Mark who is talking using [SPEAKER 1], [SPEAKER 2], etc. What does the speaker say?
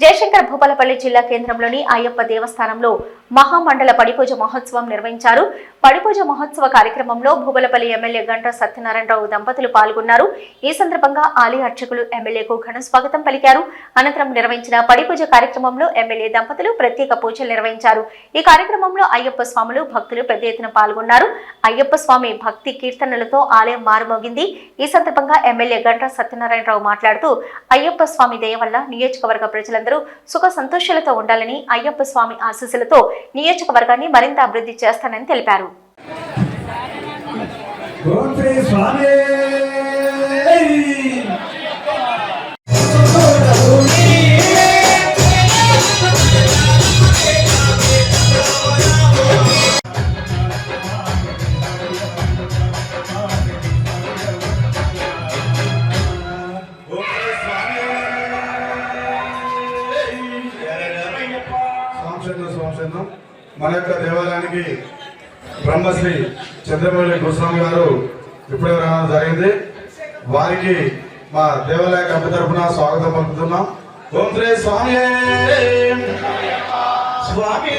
[SPEAKER 1] జయశంకర్ భూపాలపల్లి జిల్లా కేంద్రంలోని అయ్యప్ప దేవస్థానంలో మహామండల పడిపూజ మహోత్సవం నిర్వహించారు. పడిపూజ మహోత్సవ కార్యక్రమంలో భూపాలపల్లి ఎమ్మెల్యే గంట సత్యనారాయణరావు దంపతులు పాల్గొన్నారు. ఈ సందర్భంగా ఆలయ అర్చకులు ఎమ్మెల్యేకు ఘన స్వాగతం పలికారు. అనంతరం నిర్వహించిన పడిపూజ కార్యక్రమంలో ఎమ్మెల్యే దంపతులు ప్రత్యేక పూజలు నిర్వహించారు. ఈ కార్యక్రమంలో అయ్యప్ప స్వాములు భక్తులు పెద్ద ఎత్తున పాల్గొన్నారు. అయ్యప్ప స్వామి భక్తి కీర్తనలతో ఆలయం మారుమోగింది. ఈ సందర్భంగా ఎమ్మెల్యే గంట సత్యనారాయణరావు మాట్లాడుతూ అయ్యప్ప స్వామి దయ వల్ల నియోజకవర్గ ప్రజలందరూ సుఖ సంతోషాలతో ఉండాలని, అయ్యప్ప స్వామి ఆశీస్సులతో నియోజకవర్గాన్ని మరింత అభివృద్ధి చేస్తానని తెలిపారు.
[SPEAKER 2] మన యొక్క దేవాలయానికి బ్రహ్మశ్రీ చంద్రమౌళి గురుస్వామి గారు ఇప్పుడే రావడం జరిగింది. వారికి మా దేవాలయ కమిటీ తరఫున స్వాగతం పలుకుతున్నాం. ఓం శ్రీ స్వామి స్వామి